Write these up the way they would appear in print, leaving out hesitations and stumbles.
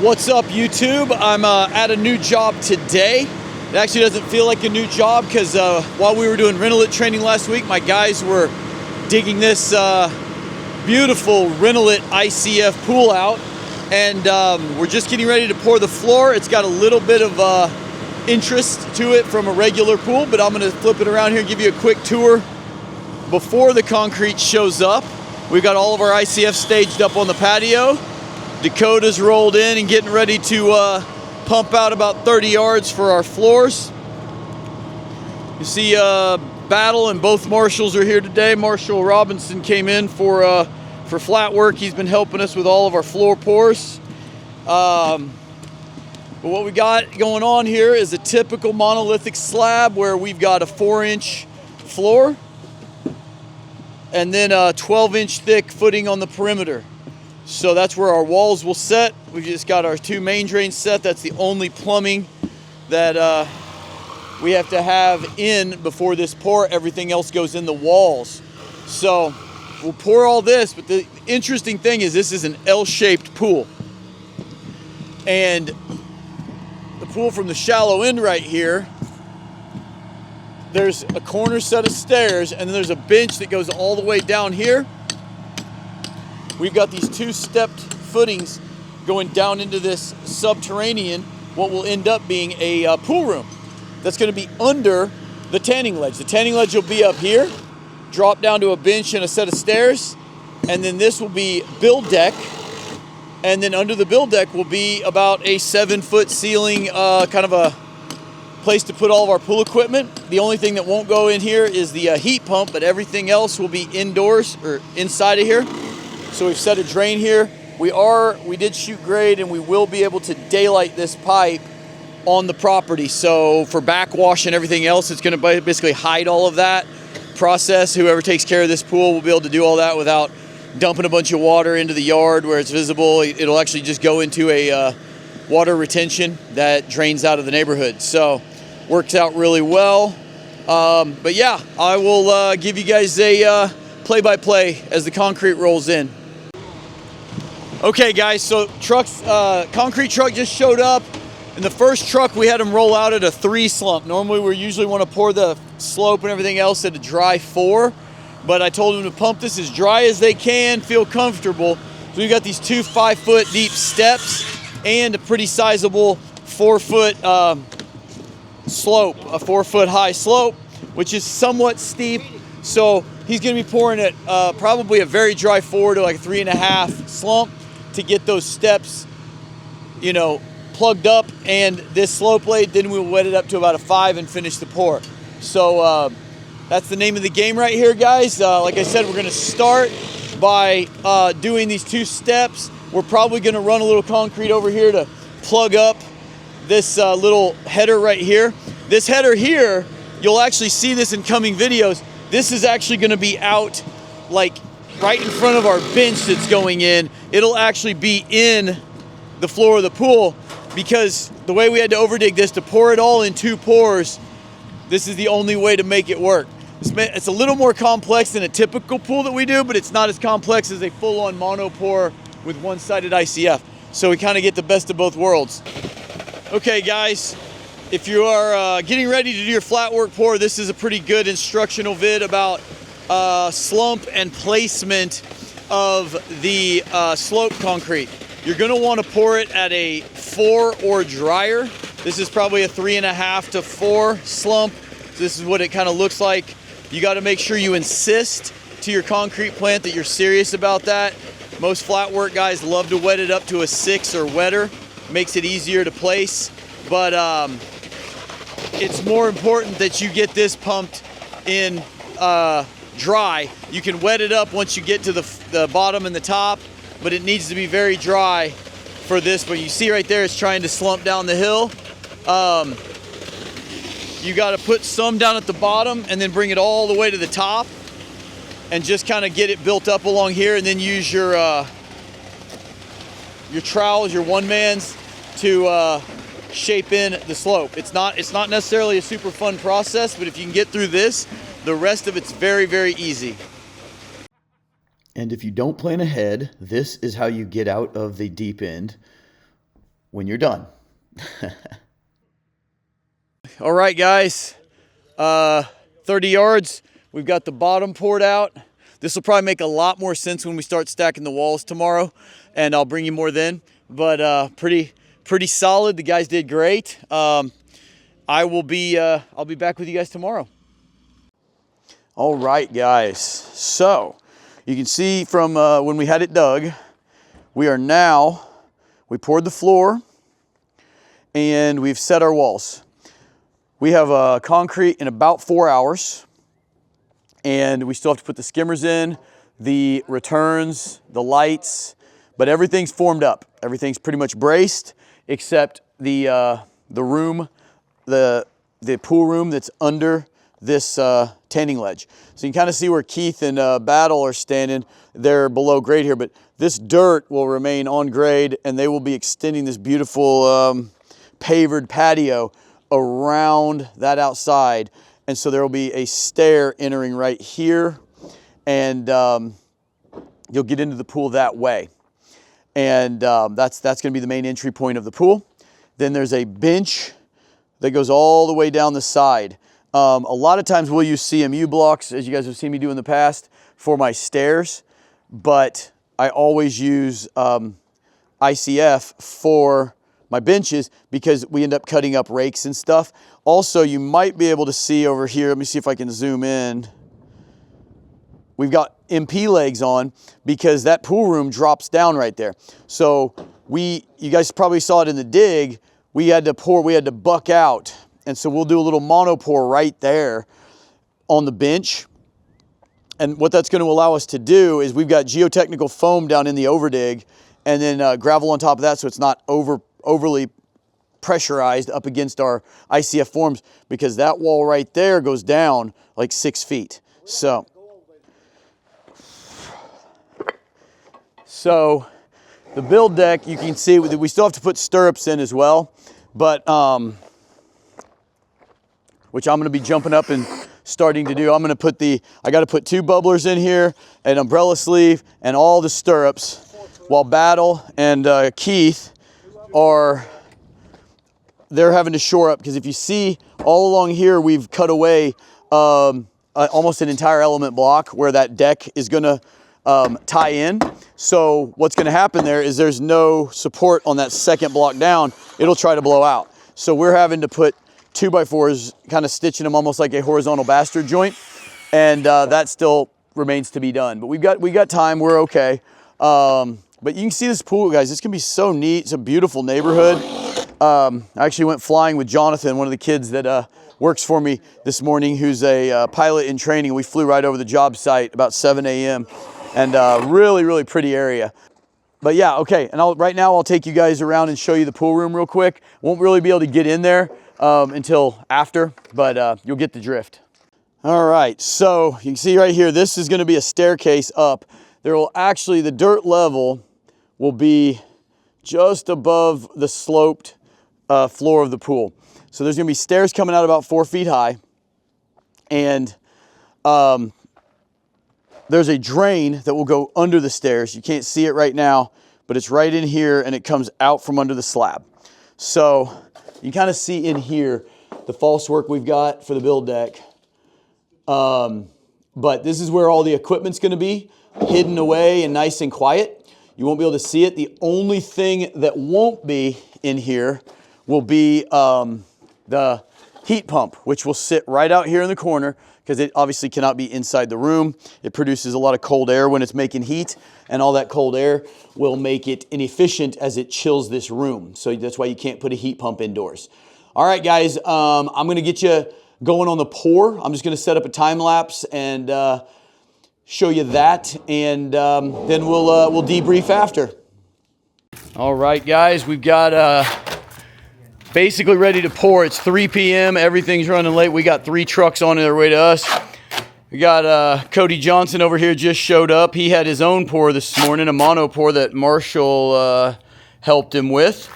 What's up, YouTube? I'm at a new job today. It actually doesn't feel like a new job because while we were doing renolit training last week, my guys were digging this beautiful renolit ICF pool out, and we're just getting ready to pour the floor. It's got a little bit of interest to it from a regular pool, but I'm going to flip it around here and give you a quick tour before the concrete shows up. We've got all of our ICF staged up on the patio. Dakota's rolled in and getting ready to pump out about 30 yards for our floors. You see Battle and both marshals are here today. Marshal Robinson came in for flat work. He's been helping us with all of our floor pours. But what we got going on here is a typical monolithic slab where we've got a 4-inch floor and then a 12-inch thick footing on the perimeter. So that's where our walls will set. We've just got our 2 main drains set. That's the only plumbing that we have to have in before this pour. Everything else goes in the walls. So we'll pour all this, but the interesting thing is this is an L-shaped pool. And the pool from the shallow end right here, there's a corner set of stairs, and then there's a bench that goes all the way down here. We've got these 2 stepped footings going down into this subterranean, what will end up being a pool room. That's going to be under the tanning ledge. The tanning ledge will be up here, drop down to a bench and a set of stairs, and then this will be build deck, and then under the build deck will be about a 7-foot ceiling, kind of a place to put all of our pool equipment. The only thing that won't go in here is the heat pump, but everything else will be indoors or inside of here. So we've set a drain here. We did shoot grade, and we will be able to daylight this pipe on the property. So for backwash and everything else, it's going to basically hide all of that process. Whoever takes care of this pool will be able to do all that without dumping a bunch of water into the yard where it's visible. It'll actually just go into a water retention that drains out of the neighborhood. So works out really well. But yeah, I will give you guys a play-by-play as the concrete rolls in. Okay guys, so concrete truck just showed up. In the first truck, we had them roll out at a 3 slump. Normally we usually want to pour the slope and everything else at a dry 4, but I told them to pump this as dry as they can, feel comfortable. So we've got these 2 5-foot deep steps and a pretty sizable 4-foot slope, a 4-foot high slope, which is somewhat steep. So he's going to be pouring it probably a very dry 4 to like a 3.5 slump to get those steps, you know, plugged up, and this slope blade, then we'll wet it up to about a 5 and finish the pour. So that's the name of the game right here, guys. Like I said, we're going to start by doing these 2 steps. We're probably going to run a little concrete over here to plug up this little header right here. This header here, you'll actually see this in coming videos. This is actually going to be out like right in front of our bench that's going in. It'll actually be in the floor of the pool, because the way we had to overdig this to pour it all in 2 pours, this is the only way to make it work. It's a little more complex than a typical pool that we do, but it's not as complex as a full-on mono pour with one-sided ICF. So we kind of get the best of both worlds. Okay guys, if you are getting ready to do your flat work pour, this is a pretty good instructional vid about slump and placement of the slope concrete. You're going to want to pour it at a 4 or drier. This is probably a 3.5 to 4 slump. So this is what it kind of looks like. You got to make sure you insist to your concrete plant that you're serious about that. Most flat work guys love to wet it up to a 6 or wetter. Makes it easier to place, but it's more important that you get this pumped in dry. You can wet it up once you get to the bottom and the top, but it needs to be very dry for this. But you see right there, it's trying to slump down the hill. You got to put some down at the bottom and then bring it all the way to the top and just kind of get it built up along here, and then use your trowels, your one-mans, to shape in the slope. It's not necessarily a super fun process, but if you can get through this, the rest of it's very, very easy. And if you don't plan ahead, this is how you get out of the deep end. when you're done. All right, guys, 30 yards. We've got the bottom poured out. This will probably make a lot more sense when we start stacking the walls tomorrow, and I'll bring you more then. But pretty solid. The guys did great. I'll be back with you guys tomorrow. All right, guys. So you can see from when we had it dug, we poured the floor and we've set our walls. We have concrete in about 4 hours, and we still have to put the skimmers in, the returns, the lights, but everything's formed up. Everything's pretty much braced except the room, the pool room that's under this tanning ledge. So you can kind of see where Keith and Battle are standing. They're below grade here, but this dirt will remain on grade, and they will be extending this beautiful pavered patio around that outside. And so there will be a stair entering right here, and you'll get into the pool that way. And that's going to be the main entry point of the pool. Then there's a bench that goes all the way down the side. A lot of times we'll use CMU blocks, as you guys have seen me do in the past, for my stairs, but I always use ICF for my benches because we end up cutting up rakes and stuff. Also, you might be able to see over here, let me see if I can zoom in. We've got MP legs on because that pool room drops down right there. So you guys probably saw it in the dig, we had to buck out. And so we'll do a little mono pour right there on the bench. And what that's going to allow us to do is we've got geotechnical foam down in the overdig, and then gravel on top of that, so it's not overly pressurized up against our ICF forms, because that wall right there goes down like 6 feet. So the build deck, you can see we still have to put stirrups in as well, but which I'm going to be jumping up and starting to do. I'm going to I got to put 2 bubblers in here, an umbrella sleeve, and all the stirrups, while Battle and Keith they're having to shore up, because if you see all along here, we've cut away almost an entire element block where that deck is going to tie in. So what's going to happen there is there's no support on that second block down. It'll try to blow out. So we're having to put 2x4s, kind of stitching them almost like a horizontal bastard joint, and that still remains to be done. But we got time. We're okay. But you can see this pool, guys. This can be so neat. It's a beautiful neighborhood. I actually went flying with Jonathan, one of the kids that works for me this morning, who's a pilot in training. We flew right over the job site about 7 a.m. and really pretty area. But yeah, okay. And right now I'll take you guys around and show you the pool room real quick. Won't really be able to get in there until after, but you'll get the drift. All right, so you can see right here, this is going to be a staircase up. There will actually, the dirt level will be just above the sloped floor of the pool. So there's going to be stairs coming out about 4 feet high, and there's a drain that will go under the stairs. You can't see it right now, but it's right in here, and it comes out from under the slab. So you kind of see in here the false work we've got for the build deck. But this is where all the equipment's going to be, hidden away and nice and quiet. You won't be able to see it. The only thing that won't be in here will be the heat pump, which will sit right out here in the corner, because it obviously cannot be inside the room. It produces a lot of cold air when it's making heat, and all that cold air will make it inefficient as it chills this room. So that's why you can't put a heat pump indoors. All right, guys, I'm going to get you going on the pour. I'm just going to set up a time lapse and show you that, and then we'll debrief after. All right, guys, we've got basically ready to pour. It's 3 p.m. Everything's running late. We got 3 trucks on their way to us. We got Cody Johnson over here just showed up. He had his own pour this morning, a mono pour that Marshall helped him with.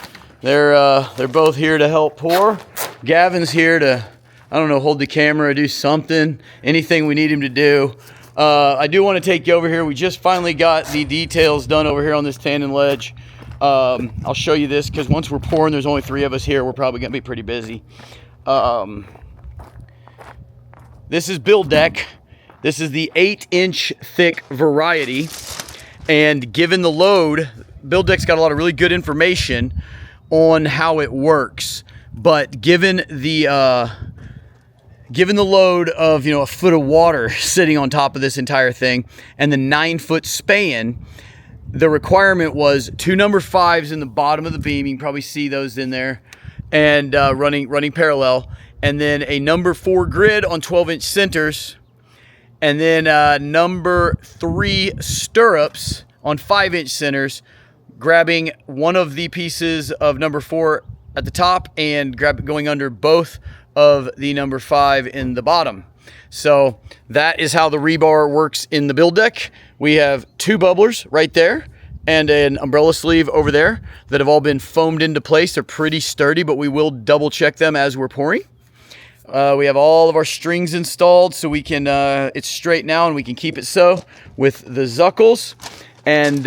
They're both here to help pour. Gavin's here to, I don't know, hold the camera, do something, anything we need him to do. I do want to take you over here. We just finally got the details done over here on this tandem ledge. I'll show you this because once we're pouring, there's only 3 of us here. We're probably going to be pretty busy. This is build deck. This is the 8-inch thick variety. And given the load, build deck's got a lot of really good information on how it works. But given the load of, a foot of water sitting on top of this entire thing and the 9-foot span, the requirement was 2 number 5s in the bottom of the beam. You can probably see those in there, and running parallel, and then a number 4 grid on 12-inch centers, and then number 3 stirrups on 5-inch centers, grabbing one of the pieces of number 4 at the top and going under both of the number 5 in the bottom. So that is how the rebar works in the build deck. We have 2 bubblers right there and an umbrella sleeve over there that have all been foamed into place. They're pretty sturdy, but we will double check them as we're pouring. We have all of our strings installed so we can, it's straight now and we can keep it so with the zuckles, and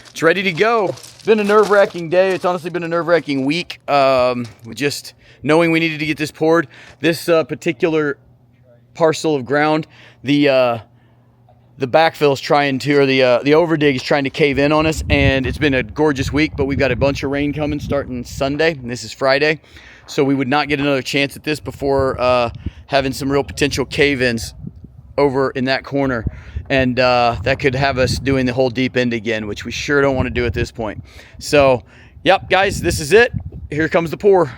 it's ready to go. It's been a nerve-wracking day. It's honestly been a nerve-wracking week. Just knowing we needed to get this poured. This particular parcel of ground, the backfill is trying to, or the overdig is trying to cave in on us, and it's been a gorgeous week, but we've got a bunch of rain coming starting Sunday, and this is Friday, so we would not get another chance at this before having some real potential cave-ins over in that corner, and that could have us doing the whole deep end again, which we sure don't want to do at this point. So, yep, guys, this is it. Here comes the pour.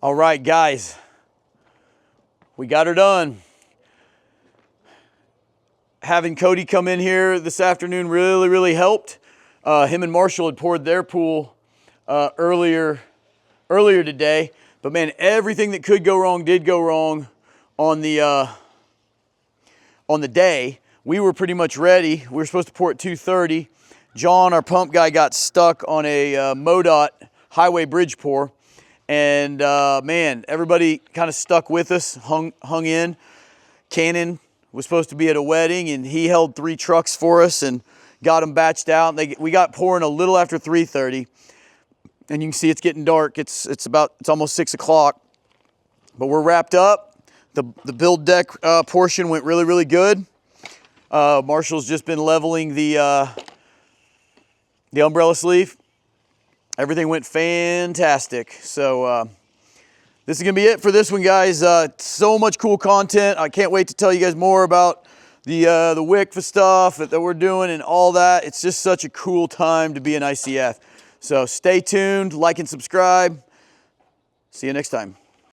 All right, guys, we got her done. Having Cody come in here this afternoon really helped. Him and Marshall had poured their pool earlier today, but man, everything that could go wrong did go wrong on the day. We were pretty much ready. We were supposed to pour at 2:30. John, our pump guy, got stuck on a MoDOT highway bridge pour. And man, everybody kind of stuck with us, hung in. Cannon was supposed to be at a wedding, and he held 3 trucks for us and got them batched out. We got pouring a little after 3:30, and you can see it's getting dark. It's almost 6 o'clock, but we're wrapped up. The build deck portion went really good. Marshall's just been leveling the umbrella sleeve. Everything went fantastic. So this is gonna be it for this one, guys. So much cool content. I can't wait to tell you guys more about the WICFA stuff that we're doing and all that. It's just such a cool time to be in ICF. So stay tuned, like and subscribe. See you next time.